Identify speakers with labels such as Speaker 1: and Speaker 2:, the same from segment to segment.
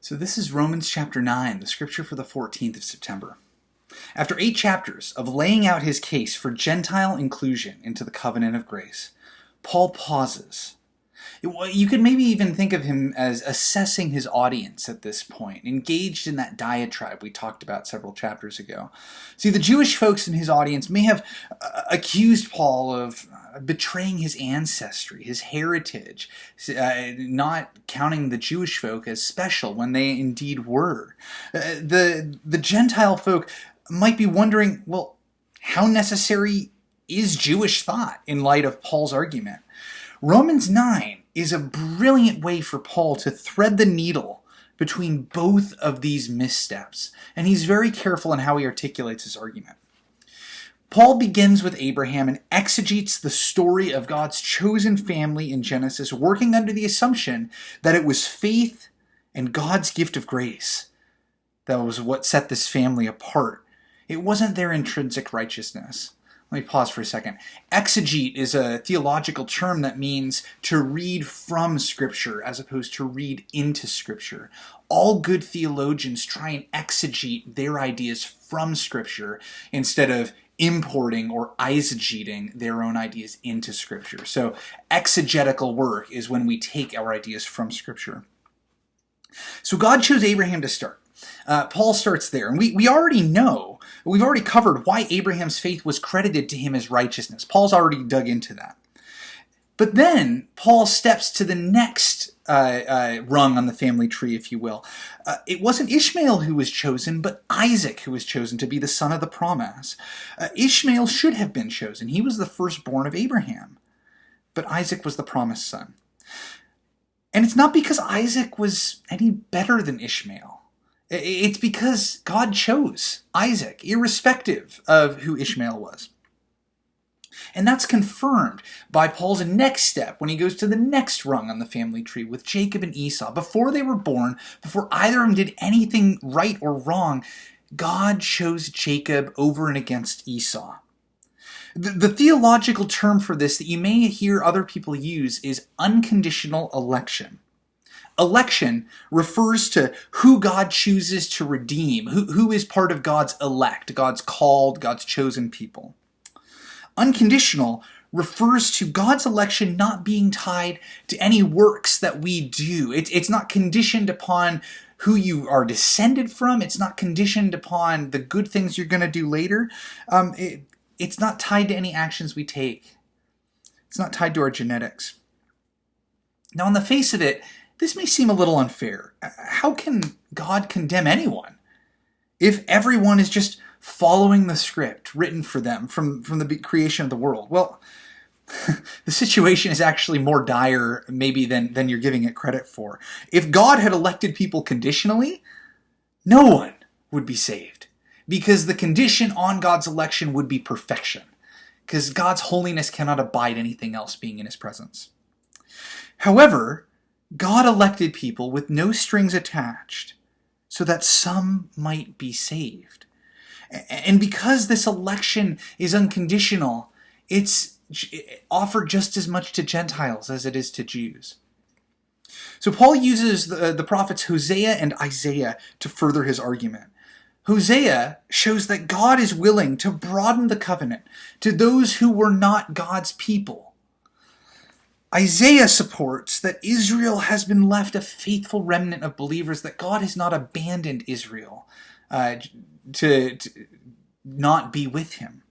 Speaker 1: So this is Romans chapter 9, the scripture for the 14th of September. After 8 chapters of laying out his case for Gentile inclusion into the covenant of grace, Paul pauses. You could maybe even think of him as assessing his audience at this point, engaged in that diatribe we talked about several chapters ago. See, the Jewish folks in his audience may have accused Paul of betraying his ancestry, his heritage, not counting the Jewish folk as special when they indeed were. The Gentile folk might be wondering, well, how necessary is Jewish thought in light of Paul's argument? Romans 9 is a brilliant way for Paul to thread the needle between both of these missteps, and he's very careful in how he articulates his argument. Paul begins with Abraham and exegetes the story of God's chosen family in Genesis, working under the assumption that it was faith and God's gift of grace that was what set this family apart. It wasn't their intrinsic righteousness. Let me pause for a second. Exegete is a theological term that means to read from Scripture as opposed to read into Scripture. All good theologians try and exegete their ideas from Scripture instead of importing or eisegeting their own ideas into Scripture. So exegetical work is when we take our ideas from Scripture. So God chose Abraham to start. Paul starts there, and we already know, we've already covered why Abraham's faith was credited to him as righteousness. Paul's already dug into that. But then Paul steps to the next rung on the family tree, if you will. It wasn't Ishmael who was chosen, but Isaac who was chosen to be the son of the promise. Ishmael should have been chosen. He was the firstborn of Abraham, but Isaac was the promised son. And it's not because Isaac was any better than Ishmael. It's because God chose Isaac, irrespective of who Ishmael was. And that's confirmed by Paul's next step when he goes to the next rung on the family tree with Jacob and Esau. Before they were born, before either of them did anything right or wrong, God chose Jacob over and against Esau. The theological term for this that you may hear other people use is unconditional election. Election refers to who God chooses to redeem, who is part of God's elect, God's called, God's chosen people. Unconditional refers to God's election not being tied to any works that we do. It's not conditioned upon who you are descended from. It's not conditioned upon the good things you're going to do later. It's not tied to any actions we take. It's not tied to our genetics. Now, on the face of it, this may seem a little unfair. How can God condemn anyone if everyone is just following the script written for them from the creation of the world? Well, the situation is actually more dire maybe than you're giving it credit for. If God had elected people conditionally, no one would be saved, because the condition on God's election would be perfection, because God's holiness cannot abide anything else being in his presence. However, God elected people with no strings attached so that some might be saved. And because this election is unconditional, it's offered just as much to Gentiles as it is to Jews. So Paul uses the prophets Hosea and Isaiah to further his argument. Hosea shows that God is willing to broaden the covenant to those who were not God's people. Isaiah supports that Israel has been left a faithful remnant of believers, that God has not abandoned Israel to not be with him.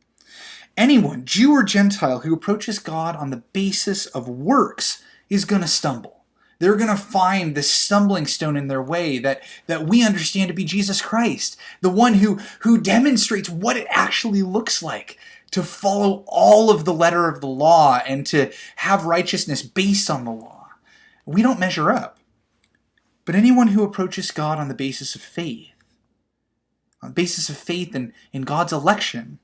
Speaker 1: Anyone, Jew or Gentile, who approaches God on the basis of works is going to stumble. They're going to find this stumbling stone in their way that we understand to be Jesus Christ, the one who demonstrates what it actually looks like to follow all of the letter of the law and to have righteousness based on the law. We don't measure up. But anyone who approaches God on the basis of faith, in God's election,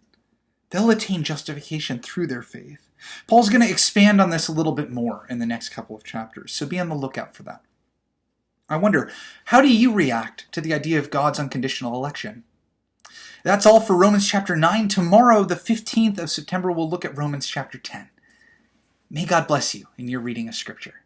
Speaker 1: they'll attain justification through their faith. Paul's going to expand on this a little bit more in the next couple of chapters, so be on the lookout for that. I wonder, how do you react to the idea of God's unconditional election? That's all for Romans chapter 9. Tomorrow, the 15th of September, we'll look at Romans chapter 10. May God bless you in your reading of Scripture.